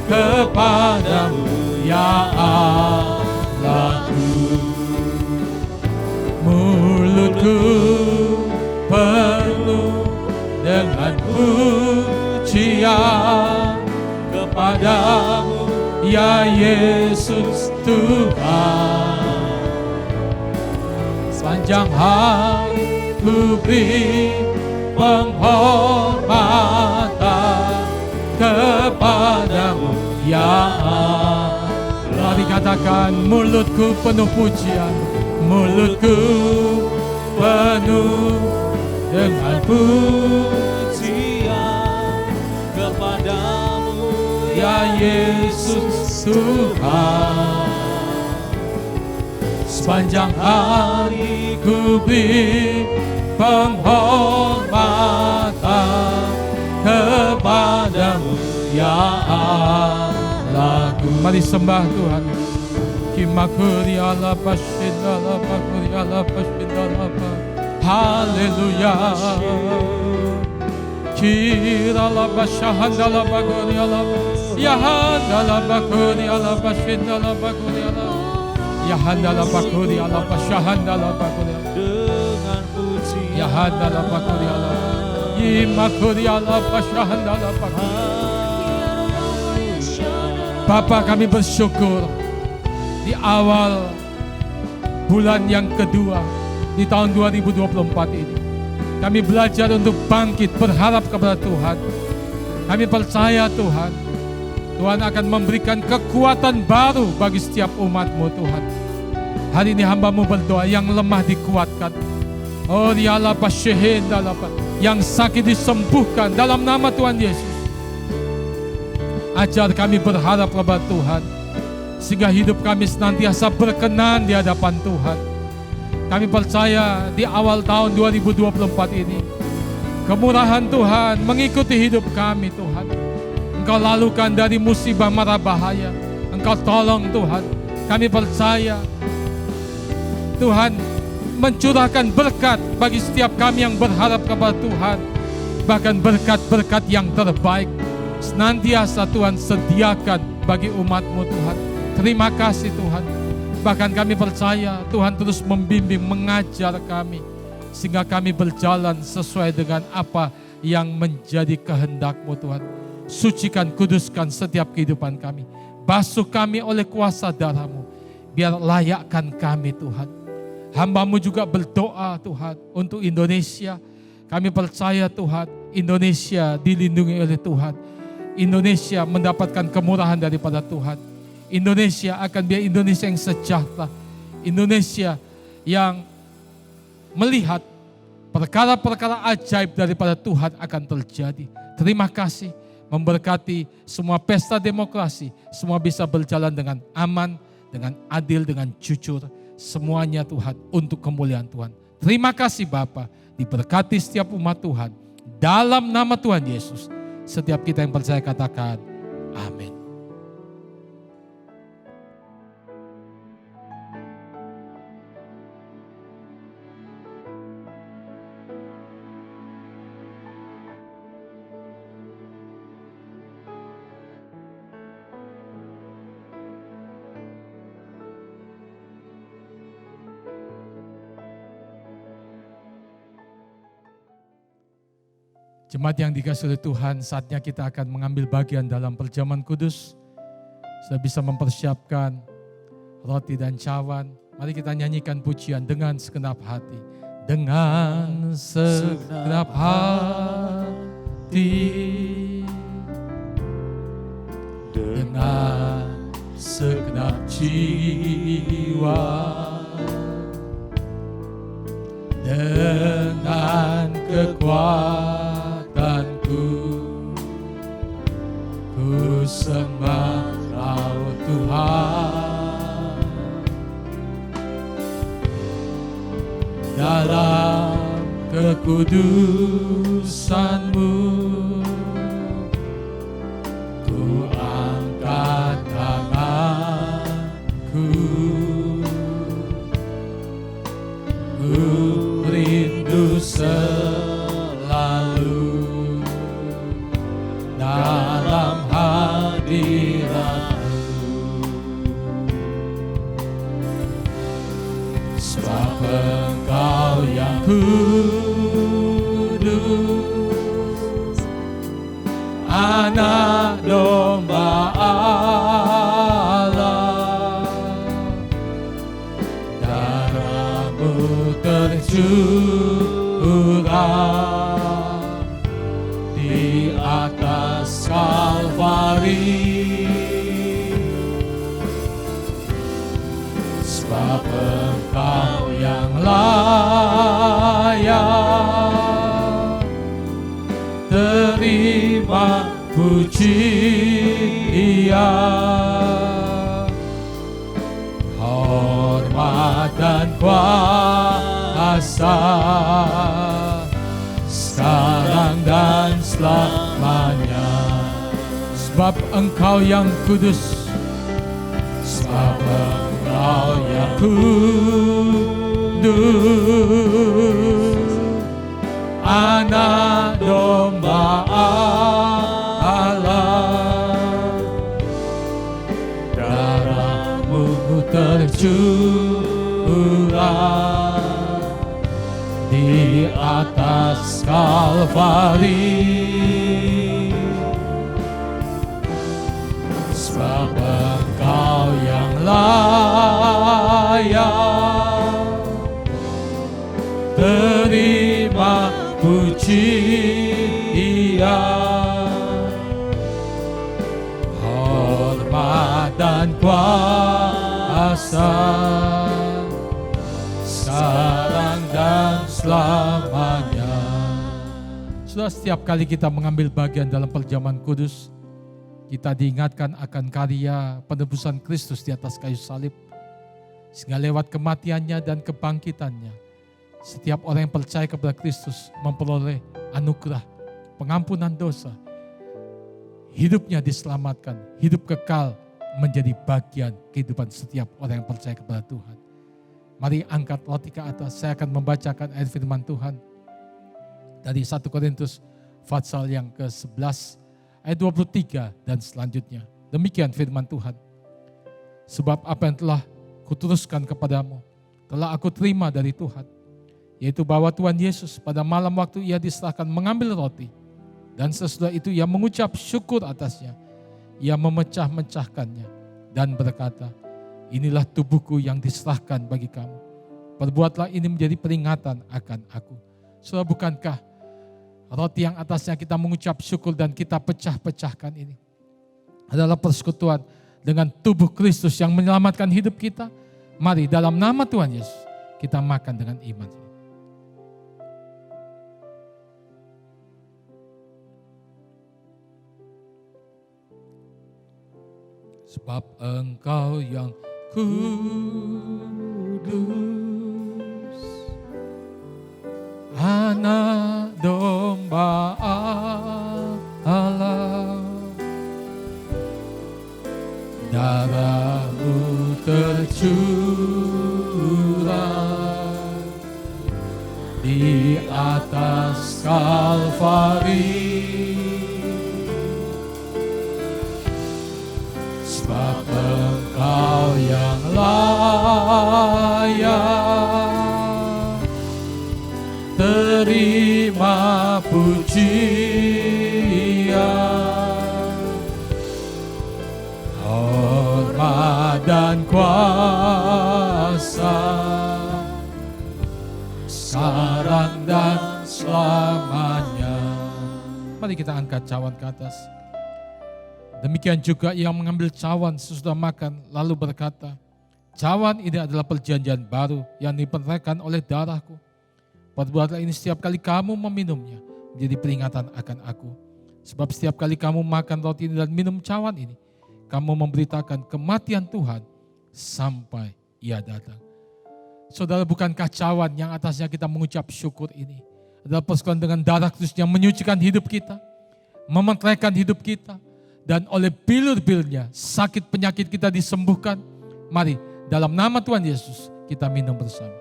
kepadamu, ya Allahku. Mulutku penuh dengan pujian kepadamu, ya Yesus Tuhan. Sepanjang hari ku beri penghormatan kepadamu ya Allah. Mari katakan, mulutku penuh pujian, mulutku penuh dengan pujian kepadamu ya Yesus Tuhan. Sepanjang hari ku beri penghormatan kepadamu ya Allah. Mari sembah Tuhan. Kimakuri ala pasindala pakuri ala pasindala pak. Haleluya. Kirala bashahandala pakuri ala yahandala pakuri ala pasindala pakuri ala yahandala pakuri ala bashahandala pakuri ala dengan pujian yahandala pakuri ala yimakuri ala bashahandala pakuri. Bapa, kami bersyukur di awal bulan yang kedua di tahun 2024 ini. Kami belajar untuk bangkit berharap kepada Tuhan. Kami percaya Tuhan, Tuhan akan memberikan kekuatan baru bagi setiap umat-Mu Tuhan. Hari ini hamba-Mu berdoa, yang lemah dikuatkan. Oh dialah pasyehendalapa, yang sakit disembuhkan dalam nama Tuhan Yesus. Ajar kami berharap kepada Tuhan, sehingga hidup kami senantiasa berkenan di hadapan Tuhan. Kami percaya di awal tahun 2024 ini, kemurahan Tuhan mengikuti hidup kami Tuhan. Engkau lalukan dari musibah mara bahaya, Engkau tolong Tuhan. Kami percaya Tuhan mencurahkan berkat bagi setiap kami yang berharap kepada Tuhan. Bahkan berkat-berkat yang terbaik senantiasa Tuhan sediakan bagi umat-Mu Tuhan. Terima kasih Tuhan. Bahkan kami percaya Tuhan terus membimbing, mengajar kami, sehingga kami berjalan sesuai dengan apa yang menjadi kehendak-Mu Tuhan. Sucikan, kuduskan setiap kehidupan kami. Basuh kami oleh kuasa darah-Mu. Biar layakkan kami Tuhan. Hamba-Mu juga berdoa Tuhan untuk Indonesia. Kami percaya Tuhan, Indonesia dilindungi oleh Tuhan. Indonesia mendapatkan kemurahan daripada Tuhan. Indonesia akan menjadi Indonesia yang sejahtera. Indonesia yang melihat perkara-perkara ajaib daripada Tuhan akan terjadi. Terima kasih, memberkati semua pesta demokrasi. Semua bisa berjalan dengan aman, dengan adil, dengan jujur. Semuanya Tuhan untuk kemuliaan Tuhan. Terima kasih Bapa, diberkati setiap umat Tuhan. Dalam nama Tuhan Yesus. Setiap kita yang percaya katakan, amin. Jemaat yang dikasihi oleh Tuhan, saatnya kita akan mengambil bagian dalam perjamuan kudus. Sudah bisa mempersiapkan roti dan cawan. Mari kita nyanyikan pujian dengan segenap hati. Dengan segenap hati, dengan segenap jiwa, dengan kekuatan ku sembah Kau Tuhan. Dalam kekudusan-Mu ku angkat tanganku, ku rindu selalu dalam hadirat-Mu. Sebab Engkau yang kudus, Anak domba Allah puji Dia. Hormat dan kuasa sekarang dan selamanya. Sebab Engkau yang kudus, sebab Engkau yang kudus, Anak domba Allah. Darah-Mu tercurah di atas Kalvari. Sebab Engkau yang layak terima puji Dia. Hormat dan kuasa sekarang dan selamanya. Sudah, setiap kali kita mengambil bagian dalam perjamuan kudus, kita diingatkan akan karya penebusan Kristus di atas kayu salib. Sehingga lewat kematiannya dan kebangkitannya, setiap orang yang percaya kepada Kristus memperoleh anugerah pengampunan dosa. Hidupnya diselamatkan, hidup kekal menjadi bagian kehidupan setiap orang yang percaya kepada Tuhan. Mari angkat roti ke atas, saya akan membacakan ayat firman Tuhan dari 1 Korintus pasal yang ke-11 ayat 23 dan selanjutnya. Demikian firman Tuhan. Sebab apa yang telah kuteruskan kepadamu telah aku terima dari Tuhan, yaitu bahwa Tuhan Yesus pada malam waktu Ia diserahkan mengambil roti, dan sesudah itu Ia mengucap syukur atasnya. Ia memecah-mecahkannya dan berkata, inilah tubuhku yang diserahkan bagi kamu. Perbuatlah ini menjadi peringatan akan aku. Saudara, bukankah roti yang atasnya kita mengucap syukur dan kita pecah-pecahkan ini adalah persekutuan dengan tubuh Kristus yang menyelamatkan hidup kita? Mari dalam nama Tuhan Yesus kita makan dengan iman. Sebab Engkau yang kudus, Anak domba Allah. Darah-Mu tercurah di atas Kalvari. Sebab Engkau yang layak terima pujian, hormat dan kuasa sekarang dan selamanya. Mari kita angkat cawan ke atas. Demikian juga Ia mengambil cawan sesudah makan lalu berkata, cawan ini adalah perjanjian baru yang diperintahkan oleh darahku. Perbuatlah ini setiap kali kamu meminumnya menjadi peringatan akan aku. Sebab setiap kali kamu makan roti ini dan minum cawan ini, kamu memberitakan kematian Tuhan sampai Ia datang. Saudara, bukankah cawan yang atasnya kita mengucap syukur ini adalah persekutuan dengan darah Kristus yang menyucikan hidup kita, memeteraikan hidup kita, dan oleh bilur-bilurnya sakit penyakit kita disembuhkan. Mari dalam nama Tuhan Yesus kita minum bersama.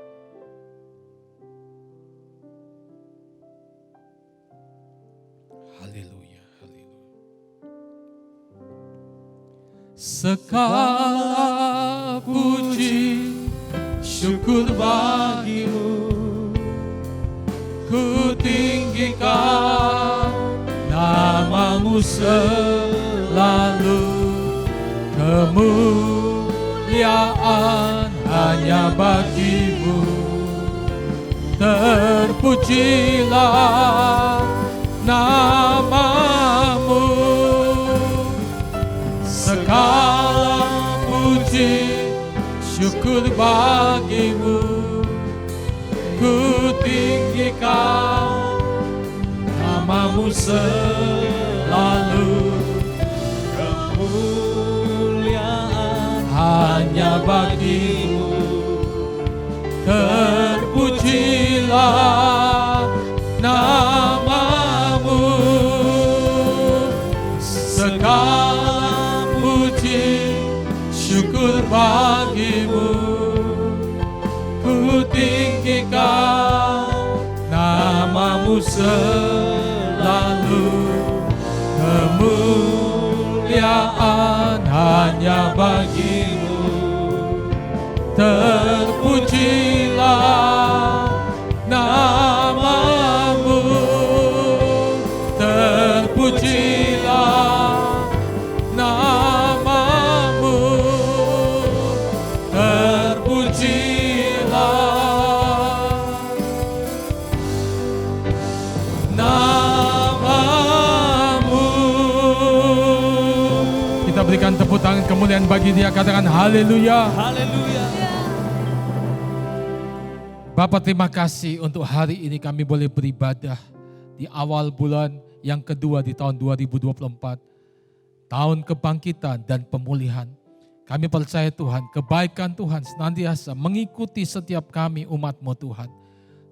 Haleluya, haleluya. Segala puji syukur bagi-Mu, ku tinggikan nama-Mu selalu. Kemuliaan hanya bagi-Mu, terpujilah nama-Mu. Segala puji syukur bagi-Mu, ku tinggikan nama-Mu selalu. hanya bagimu. Terpujilah namamu, segala puji syukur bagimu. Ku tinggikan namamu selalu, kemuliaan hanya bagimu. Terpujilah namamu, terpujilah namamu, terpujilah namamu. Kita berikan tepuk tangan kemuliaan bagi Dia, katakan haleluya. Haleluya. Bapak, terima kasih untuk hari ini kami boleh beribadah di awal bulan yang kedua di tahun 2024. Tahun kebangkitan dan pemulihan. Kami percaya Tuhan, kebaikan Tuhan senantiasa mengikuti setiap kami umat-Mu Tuhan.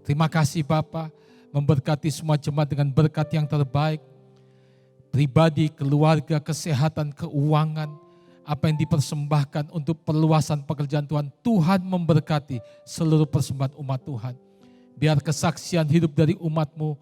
Terima kasih Bapa, memberkati semua jemaat dengan berkat yang terbaik. Pribadi, keluarga, kesehatan, keuangan, apa yang dipersembahkan untuk perluasan pekerjaan Tuhan. Tuhan memberkati seluruh persembahan umat Tuhan. Biar kesaksian hidup dari umat-Mu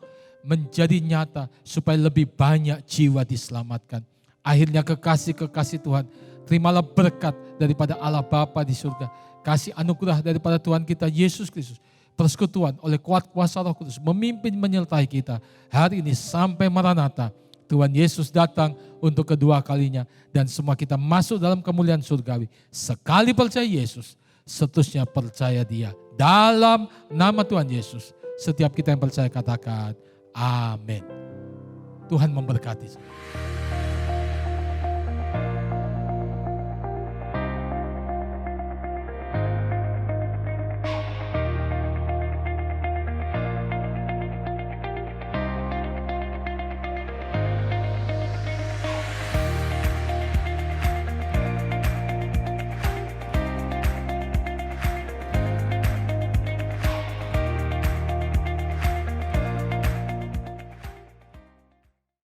menjadi nyata supaya lebih banyak jiwa diselamatkan. Akhirnya kekasih-kekasih Tuhan, terimalah berkat daripada Allah Bapa di surga. Kasih anugerah daripada Tuhan kita Yesus Kristus. Persekutuan oleh kuat kuasa Roh Kudus memimpin menyertai kita hari ini sampai Maranatha. Tuhan Yesus datang untuk kedua kalinya dan semua kita masuk dalam kemuliaan surgawi. Sekali percaya Yesus, seterusnya percaya Dia. Dalam nama Tuhan Yesus, setiap kita yang percaya katakan amin. Tuhan memberkati.